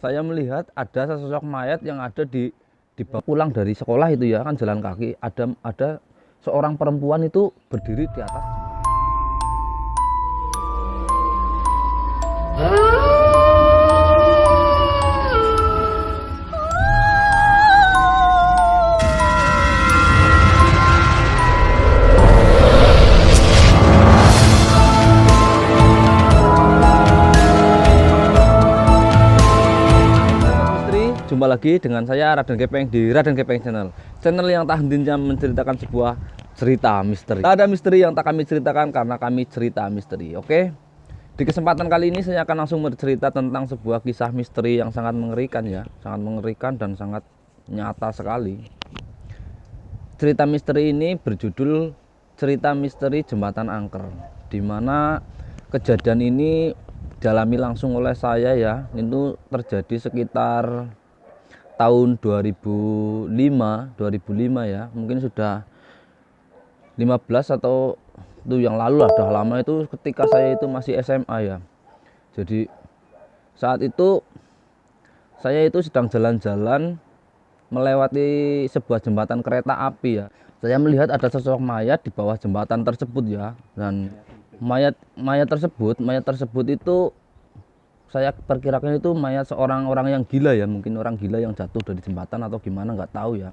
saya melihat ada sesosok mayat yang ada di pulang dari sekolah itu ya, kan jalan kaki, ada seorang perempuan itu berdiri di atas. Jumpa lagi dengan saya Raden Kepeng di Raden Kepeng Channel yang tak hentinya menceritakan sebuah cerita misteri. Tak ada misteri yang tak kami ceritakan karena kami cerita misteri. Oke, di kesempatan kali ini saya akan langsung bercerita tentang sebuah kisah misteri yang sangat mengerikan ya, sangat mengerikan dan sangat nyata sekali. Cerita misteri ini berjudul Cerita Misteri Jembatan Angker, di mana kejadian ini dialami langsung oleh saya ya. Itu terjadi sekitar tahun 2005 ya, mungkin sudah 15 atau itu yang lalu lah, udah lama. Itu ketika saya itu masih SMA ya. Jadi saat itu saya itu sedang jalan-jalan melewati sebuah jembatan kereta api ya. Saya melihat ada sosok mayat di bawah jembatan tersebut ya, dan mayat tersebut itu saya perkirakan itu mayat seorang orang yang gila ya, mungkin orang gila yang jatuh dari jembatan atau gimana, nggak tahu ya.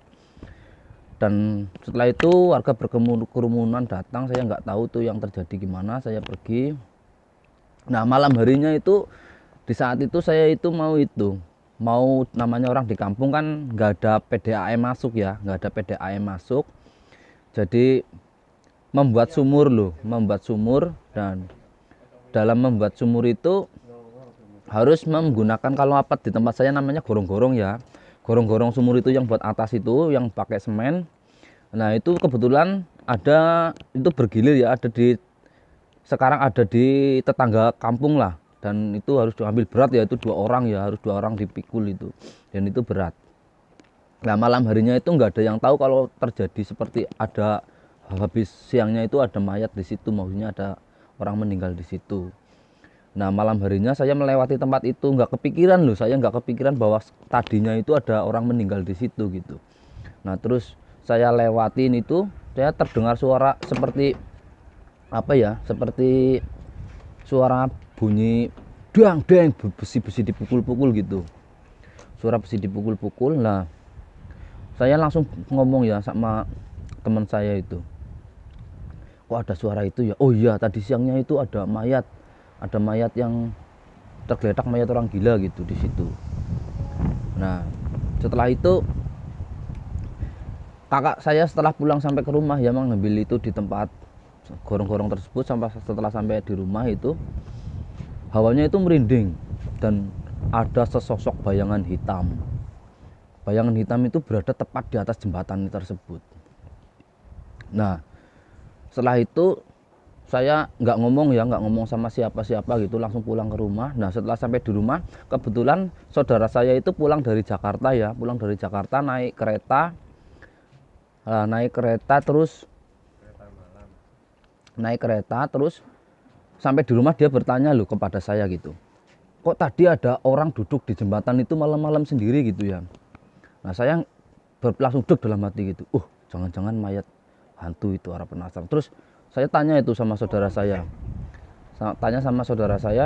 Dan setelah itu warga berkerumunan datang, saya nggak tahu tuh yang terjadi gimana. Saya pergi. Nah, malam harinya itu, di saat itu saya itu mau namanya orang di kampung kan nggak ada PDAM masuk ya, nggak ada PDAM masuk. Jadi membuat sumur, dan dalam membuat sumur itu harus menggunakan, kalau apa di tempat saya namanya gorong-gorong ya, gorong-gorong sumur itu yang buat atas itu yang pakai semen. Nah itu kebetulan ada, itu bergilir ya, sekarang ada di tetangga kampung lah, dan itu harus diambil berat ya, itu 2 orang ya, harus 2 orang dipikul itu, dan itu berat. Nah malam harinya itu nggak ada yang tahu kalau terjadi seperti ada, habis siangnya itu ada mayat di situ, maksudnya ada orang meninggal di situ. Nah malam harinya saya melewati tempat itu, nggak kepikiran loh, saya nggak kepikiran bahwa tadinya itu ada orang meninggal di situ gitu. Nah terus saya lewatin itu, saya terdengar suara seperti apa ya, seperti suara bunyi dang deng, besi-besi dipukul-pukul gitu, suara besi dipukul-pukul. Nah saya langsung ngomong ya sama teman saya itu, kok ada suara itu ya, oh iya tadi siangnya itu ada mayat yang tergeletak, mayat orang gila gitu di situ. Nah setelah itu kakak saya setelah pulang sampai ke rumah ya, mengambil itu di tempat gorong-gorong tersebut. Setelah sampai di rumah itu hawanya itu merinding dan ada sesosok bayangan hitam. Bayangan hitam itu berada tepat di atas jembatan tersebut. Nah setelah itu saya nggak ngomong sama siapa-siapa gitu, langsung pulang ke rumah. Nah setelah sampai di rumah, kebetulan saudara saya itu pulang dari Jakarta ya, naik kereta, terus sampai di rumah dia bertanya loh kepada saya gitu, kok tadi ada orang duduk di jembatan itu malam-malam sendiri gitu ya. Nah saya langsung deg dalam hati gitu, jangan-jangan mayat hantu itu, orang penasaran. Terus saya tanya itu sama saudara saya,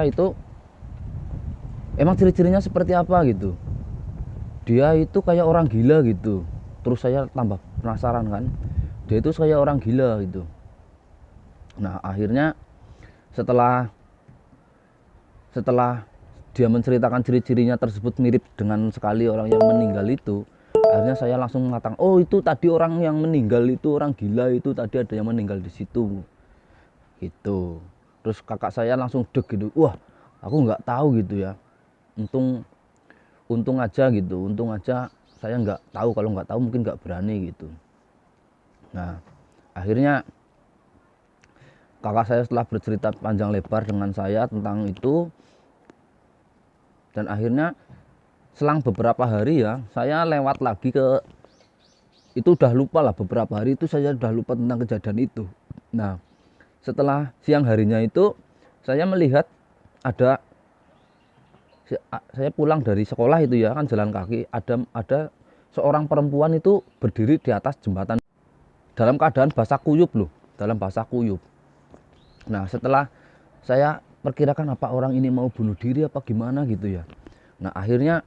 itu emang ciri-cirinya seperti apa gitu. Dia itu kayak orang gila gitu. Terus saya tambah penasaran kan, dia itu kayak orang gila gitu. Nah akhirnya setelah dia menceritakan ciri-cirinya tersebut mirip dengan sekali orang yang meninggal itu, akhirnya saya langsung mengatakan, oh itu tadi orang yang meninggal itu, orang gila itu tadi ada yang meninggal di situ gitu. Terus kakak saya langsung deg gitu, wah aku nggak tahu gitu ya, untung aja saya nggak tahu, kalau nggak tahu mungkin nggak berani gitu. Nah akhirnya kakak saya setelah bercerita panjang lebar dengan saya tentang itu, dan akhirnya selang beberapa hari ya, saya lewat lagi ke itu, udah lupa lah, beberapa hari itu saya udah lupa tentang kejadian itu. Nah setelah siang harinya itu saya melihat ada saya pulang dari sekolah itu ya kan jalan kaki, ada seorang perempuan itu berdiri di atas jembatan dalam keadaan basah kuyup loh, dalam basah kuyup. Nah setelah saya perkirakan apa orang ini mau bunuh diri apa gimana gitu ya. Nah akhirnya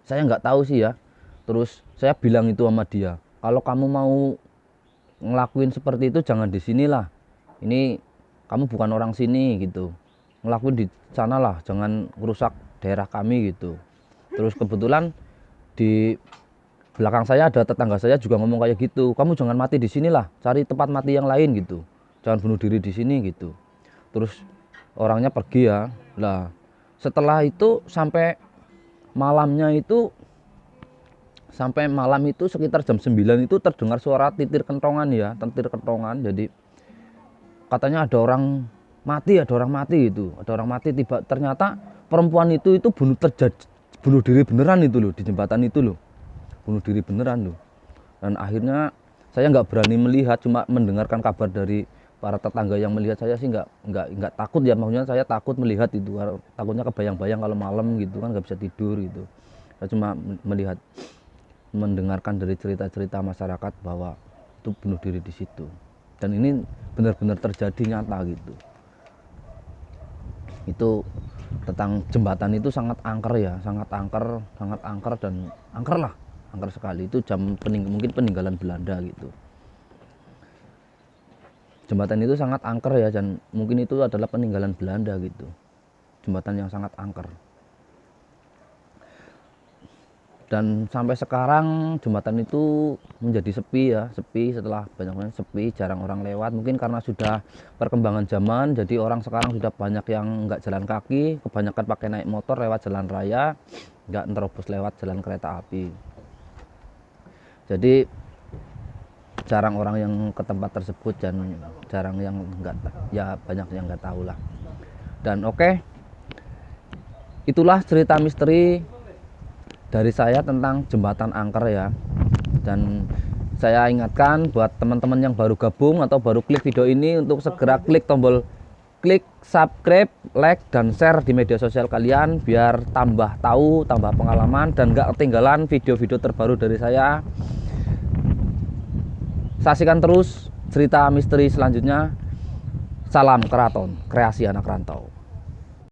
saya nggak tahu sih ya. Terus saya bilang itu sama dia, kalau kamu mau ngelakuin seperti itu jangan di sinilah. Ini kamu bukan orang sini gitu. Ngelakuin di sana lah, jangan rusak daerah kami gitu. Terus kebetulan di belakang saya ada tetangga saya juga ngomong kayak gitu. Kamu jangan mati di sinilah, cari tempat mati yang lain gitu. Jangan bunuh diri di sini gitu. Terus orangnya pergi ya. Lah, setelah itu sampai malamnya itu sekitar jam 9 itu terdengar suara titir kentongan ya, titir kentongan. Jadi katanya ada orang mati gitu. Ada orang mati tiba ternyata perempuan itu bunuh diri beneran itu loh di jembatan itu loh. Bunuh diri beneran loh. Dan akhirnya saya nggak berani melihat, cuma mendengarkan kabar dari para tetangga yang melihat. Saya sih nggak takut ya, maksudnya saya takut melihat itu, takutnya kebayang-bayang kalau malam gitu kan nggak bisa tidur gitu. Saya cuma melihat, mendengarkan dari cerita-cerita masyarakat bahwa itu bunuh diri di situ. Dan ini benar-benar terjadi nyata gitu. Itu tentang jembatan itu sangat angker ya, sangat angker dan angker lah, angker sekali. Itu mungkin peninggalan Belanda gitu. Jembatan itu sangat angker ya, dan mungkin itu adalah peninggalan Belanda gitu. Jembatan yang sangat angker. Dan sampai sekarang jembatan itu menjadi sepi ya, sepi setelah banyak sepi, jarang orang lewat. Mungkin karena sudah perkembangan zaman, jadi orang sekarang sudah banyak yang nggak jalan kaki, kebanyakan pakai naik motor lewat jalan raya, nggak nerobos lewat jalan kereta api. Jadi jarang orang yang ke tempat tersebut, dan jarang yang nggak, ya banyak yang nggak tahu lah. Dan oke, itulah cerita misteri dari saya tentang jembatan angker ya. Dan saya ingatkan buat teman-teman yang baru gabung atau baru klik video ini untuk segera klik tombol subscribe, like, dan share di media sosial kalian biar tambah tahu, tambah pengalaman, dan gak ketinggalan video-video terbaru dari saya. Saksikan terus cerita misteri selanjutnya. Salam Keraton, kreasi anak rantau.